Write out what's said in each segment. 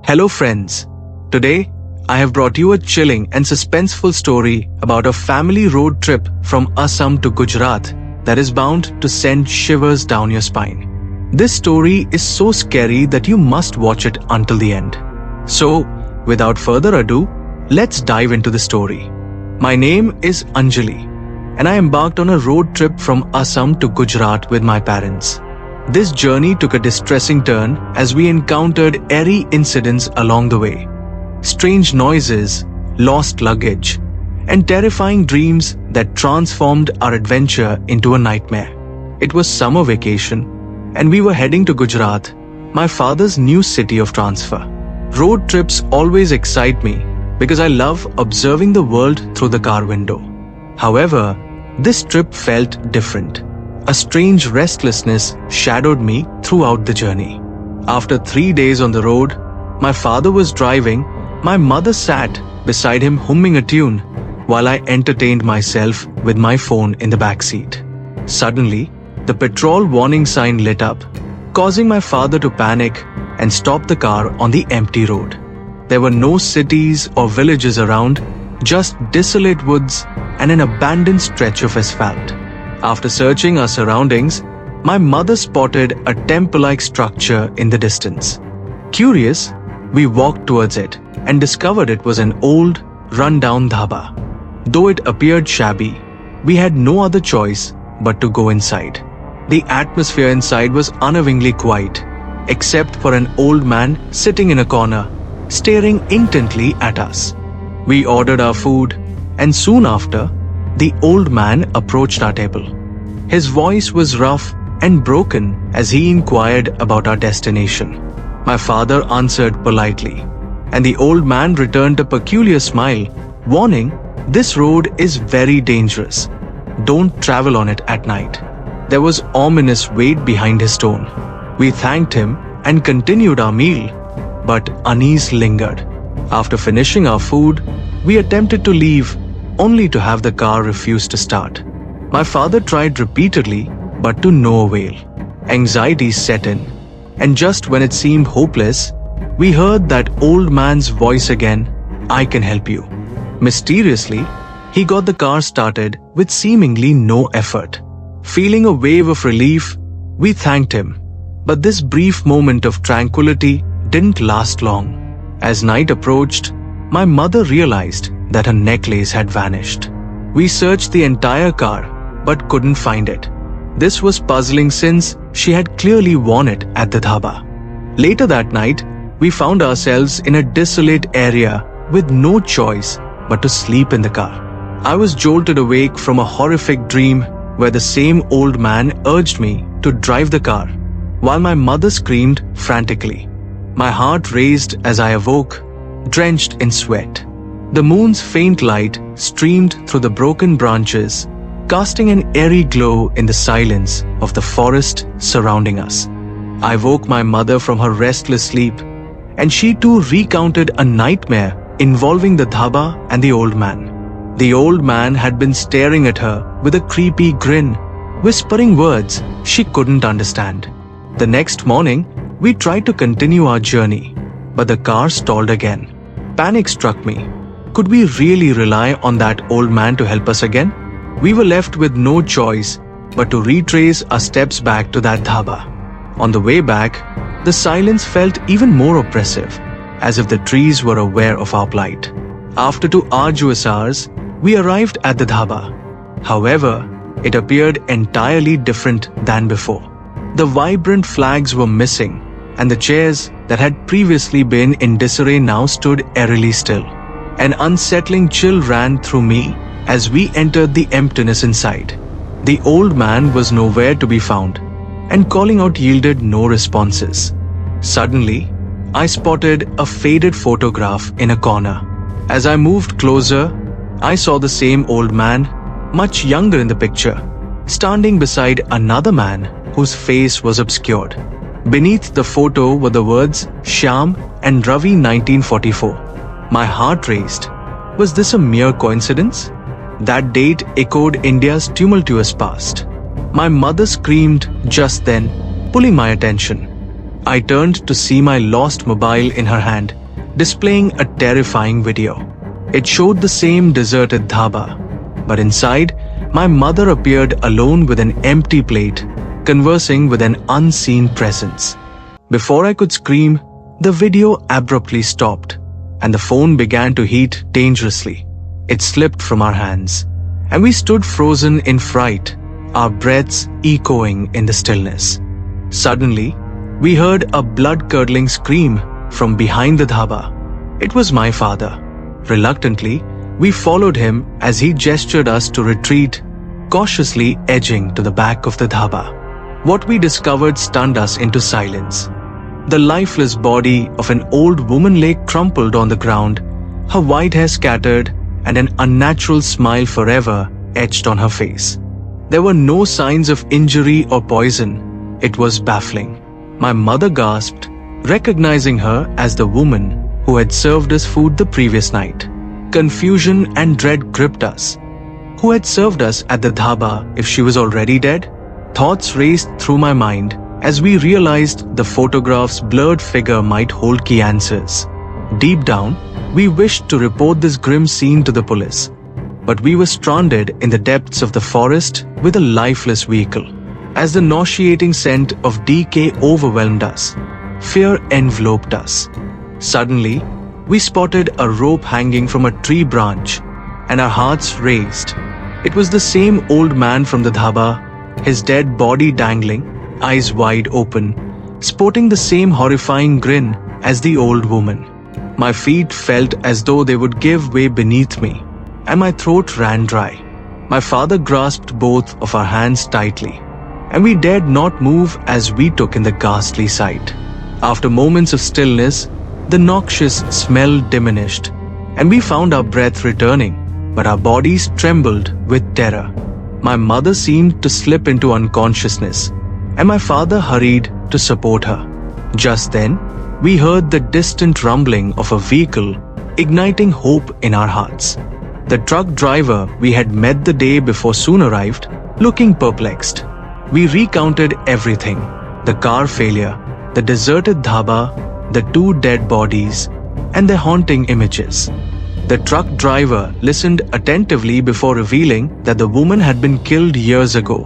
Hello friends. Today, I have brought you a chilling and suspenseful story about a family road trip from Assam to Gujarat that is bound to send shivers down your spine. This story is so scary that you must watch it until the end. So, without further ado, let's dive into the story. My name is Anjali, and I embarked on a road trip from Assam to Gujarat with my parents. This journey took a distressing turn as we encountered eerie incidents along the way. Strange noises, lost luggage, and terrifying dreams that transformed our adventure into a nightmare. It was summer vacation, and we were heading to Gujarat, my father's new city of transfer. Road trips always excite me because I love observing the world through the car window. However, this trip felt different. A strange restlessness shadowed me throughout the journey. After 3 days on the road, my father was driving. My mother sat beside him humming a tune while I entertained myself with my phone in the back seat. Suddenly, the petrol warning sign lit up, causing my father to panic and stop the car on the empty road. There were no cities or villages around, just desolate woods and an abandoned stretch of asphalt. After searching our surroundings, my mother spotted a temple-like structure in the distance. Curious, we walked towards it and discovered it was an old, run-down dhaba. Though it appeared shabby, we had no other choice but to go inside. The atmosphere inside was unnervingly quiet, except for an old man sitting in a corner, staring intently at us. We ordered our food, and soon after, the old man approached our table. His voice was rough and broken as he inquired about our destination. My father answered politely, and the old man returned a peculiar smile, warning, "This road is very dangerous. Don't travel on it at night." There was ominous weight behind his tone. We thanked him and continued our meal, but unease lingered. After finishing our food, we attempted to leave, only to have the car refuse to start. My father tried repeatedly, but to no avail. Anxiety set in, and just when it seemed hopeless, we heard that old man's voice again, "I can help you." Mysteriously, he got the car started with seemingly no effort. Feeling a wave of relief, we thanked him. But this brief moment of tranquility didn't last long. As night approached, my mother realized that her necklace had vanished. We searched the entire car, but couldn't find it. This was puzzling since she had clearly worn it at the dhaba. Later that night, we found ourselves in a desolate area with no choice but to sleep in the car. I was jolted awake from a horrific dream where the same old man urged me to drive the car, while my mother screamed frantically. My heart raced as I awoke, drenched in sweat. The moon's faint light streamed through the broken branches, casting an eerie glow in the silence of the forest surrounding us. I woke my mother from her restless sleep, and she too recounted a nightmare involving the dhaba and the old man. The old man had been staring at her with a creepy grin, whispering words she couldn't understand. The next morning, we tried to continue our journey, but the car stalled again. Panic struck me. Could we really rely on that old man to help us again? We were left with no choice but to retrace our steps back to that dhaba. On the way back, the silence felt even more oppressive, as if the trees were aware of our plight. After 2 arduous hours, we arrived at the dhaba. However, it appeared entirely different than before. The vibrant flags were missing, and the chairs that had previously been in disarray now stood eerily still. An unsettling chill ran through me as we entered the emptiness inside. The old man was nowhere to be found, and calling out yielded no responses. Suddenly, I spotted a faded photograph in a corner. As I moved closer, I saw the same old man, much younger in the picture, standing beside another man whose face was obscured. Beneath the photo were the words Shyam and Ravi 1944. My heart raced. Was this a mere coincidence? That date echoed India's tumultuous past. My mother screamed just then, pulling my attention. I turned to see my lost mobile in her hand, displaying a terrifying video. It showed the same deserted dhaba, but inside, my mother appeared alone with an empty plate, conversing with an unseen presence. Before I could scream, the video abruptly stopped, and the phone began to heat dangerously. It slipped from our hands, and we stood frozen in fright, our breaths echoing in the stillness. Suddenly, we heard a blood-curdling scream from behind the dhaba. It was my father. Reluctantly, we followed him as he gestured us to retreat, cautiously edging to the back of the dhaba. What we discovered stunned us into silence. The lifeless body of an old woman lay crumpled on the ground, her white hair scattered, and an unnatural smile forever etched on her face. There were no signs of injury or poison. It was baffling. My mother gasped, recognizing her as the woman who had served us food the previous night. Confusion and dread gripped us. Who had served us at the dhaba if she was already dead? Thoughts raced through my mind as we realized the photograph's blurred figure might hold key answers. Deep down, we wished to report this grim scene to the police, but we were stranded in the depths of the forest with a lifeless vehicle. As the nauseating scent of decay overwhelmed us, fear enveloped us. Suddenly, we spotted a rope hanging from a tree branch, and our hearts raced. It was the same old man from the dhaba, his dead body dangling, eyes wide open, sporting the same horrifying grin as the old woman. My feet felt as though they would give way beneath me, and my throat ran dry. My father grasped both of our hands tightly, and we dared not move as we took in the ghastly sight. After moments of stillness, the noxious smell diminished, and we found our breath returning, but our bodies trembled with terror. My mother seemed to slip into unconsciousness, and my father hurried to support her. Just then, we heard the distant rumbling of a vehicle, igniting hope in our hearts. The truck driver we had met the day before soon arrived, looking perplexed. We recounted everything: the car failure, the deserted dhaba, the 2 dead bodies, and their haunting images. The truck driver listened attentively before revealing that the woman had been killed years ago,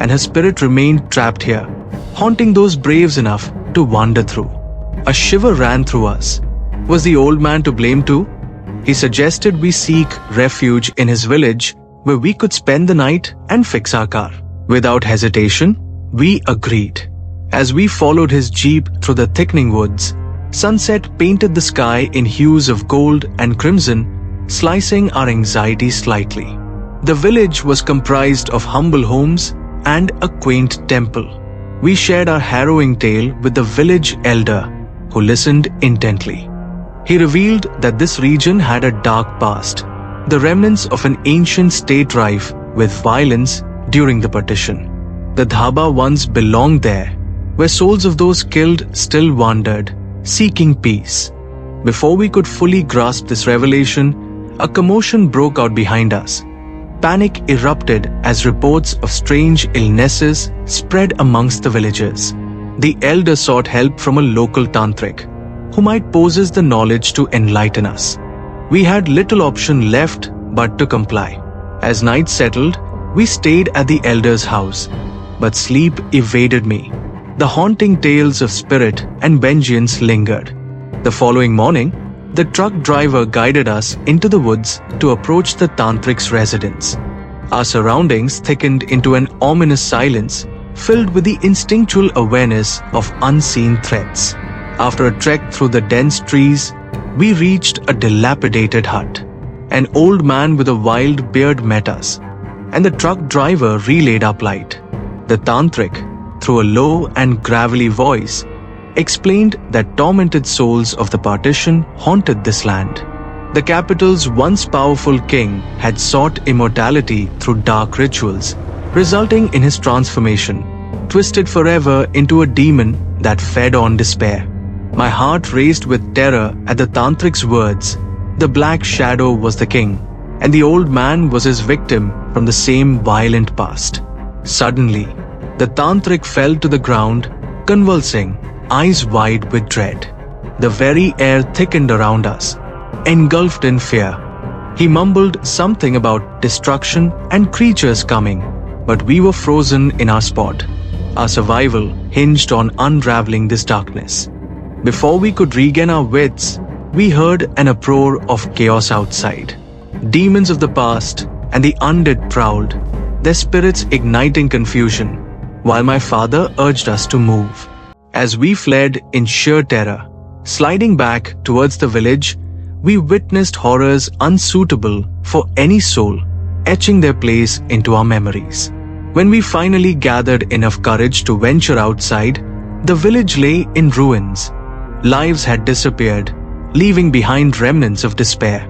and her spirit remained trapped here, haunting those braves enough to wander through. A shiver ran through us. Was the old man to blame too? He suggested we seek refuge in his village, where we could spend the night and fix our car. Without hesitation, we agreed. As we followed his jeep through the thickening woods, sunset painted the sky in hues of gold and crimson, slicing our anxiety slightly. The village was comprised of humble homes and a quaint temple. We shared our harrowing tale with the village elder, who listened intently. He revealed that this region had a dark past, the remnants of an ancient state rife with violence during the partition. The dhaba once belonged there, where souls of those killed still wandered, seeking peace. Before we could fully grasp this revelation, a commotion broke out behind us. Panic erupted as reports of strange illnesses spread amongst the villagers. The elder sought help from a local tantric, who might possess the knowledge to enlighten us. We had little option left but to comply. As night settled, we stayed at the elder's house, but sleep evaded me. The haunting tales of spirit and vengeance lingered. The following morning, the truck driver guided us into the woods to approach the tantric's residence. Our surroundings thickened into an ominous silence, filled with the instinctual awareness of unseen threats. After a trek through the dense trees, we reached a dilapidated hut. An old man with a wild beard met us, and the truck driver relayed our plight. The tantric, through a low and gravelly voice, explained that tormented souls of the partition haunted this land. The capital's once powerful king had sought immortality through dark rituals, resulting in his transformation, twisted forever into a demon that fed on despair. My heart raced with terror at the tantric's words. The black shadow was the king, and the old man was his victim from the same violent past. Suddenly, the tantric fell to the ground, convulsing, eyes wide with dread. The very air thickened around us, engulfed in fear. He mumbled something about destruction and creatures coming, but we were frozen in our spot. Our survival hinged on unraveling this darkness. Before we could regain our wits, we heard an uproar of chaos outside. Demons of the past and the undead prowled, their spirits igniting confusion, while my father urged us to move. As we fled in sheer terror, sliding back towards the village, we witnessed horrors unsuitable for any soul, etching their place into our memories. When we finally gathered enough courage to venture outside, the village lay in ruins. Lives had disappeared, leaving behind remnants of despair.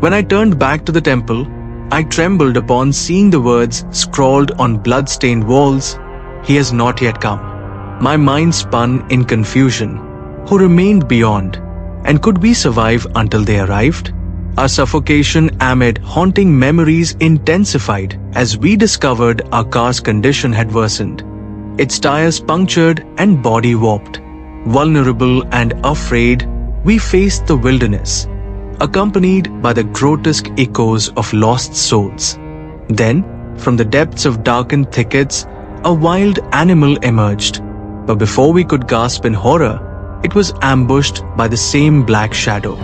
When I turned back to the temple, I trembled upon seeing the words scrawled on blood-stained walls, "He has not yet come." My mind spun in confusion. Who remained beyond? And could we survive until they arrived? Our suffocation amid haunting memories intensified as we discovered our car's condition had worsened. Its tires punctured and body warped. Vulnerable and afraid, we faced the wilderness, accompanied by the grotesque echoes of lost souls. Then, from the depths of darkened thickets, a wild animal emerged. But before we could gasp in horror, it was ambushed by the same black shadow.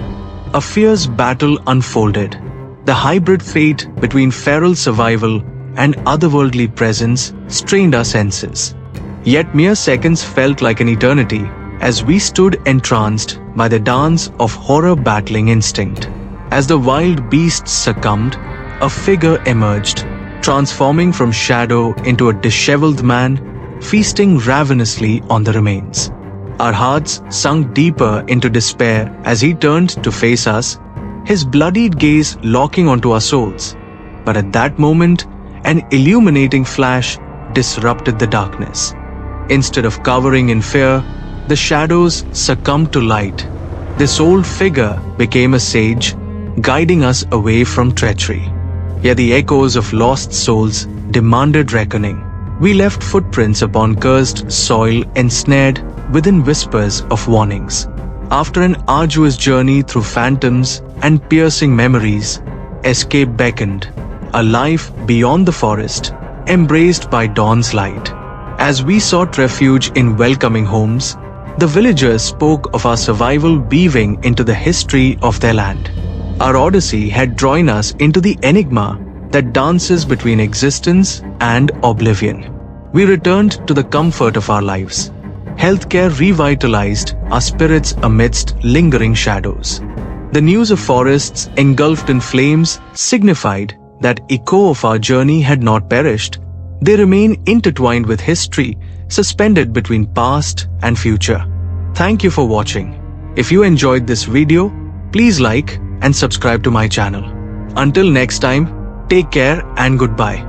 A fierce battle unfolded. The hybrid fate between feral survival and otherworldly presence strained our senses. Yet mere seconds felt like an eternity as we stood entranced by the dance of horror battling instinct. As the wild beasts succumbed, a figure emerged, transforming from shadow into a disheveled man, feasting ravenously on the remains. Our hearts sunk deeper into despair as he turned to face us, his bloodied gaze locking onto our souls. But at that moment, an illuminating flash disrupted the darkness. Instead of cowering in fear, the shadows succumbed to light. This old figure became a sage, guiding us away from treachery. Yet the echoes of lost souls demanded reckoning. We left footprints upon cursed soil ensnared within whispers of warnings. After an arduous journey through phantoms and piercing memories, escape beckoned, a life beyond the forest, embraced by dawn's light. As we sought refuge in welcoming homes, the villagers spoke of our survival weaving into the history of their land. Our odyssey had drawn us into the enigma that dances between existence and oblivion. We returned to the comfort of our lives. Healthcare revitalized our spirits amidst lingering shadows. The news of forests engulfed in flames signified that echo of our journey had not perished. They remain intertwined with history, suspended between past and future. Thank you for watching. If you enjoyed this video, please like and subscribe to my channel. Until next time, take care and goodbye.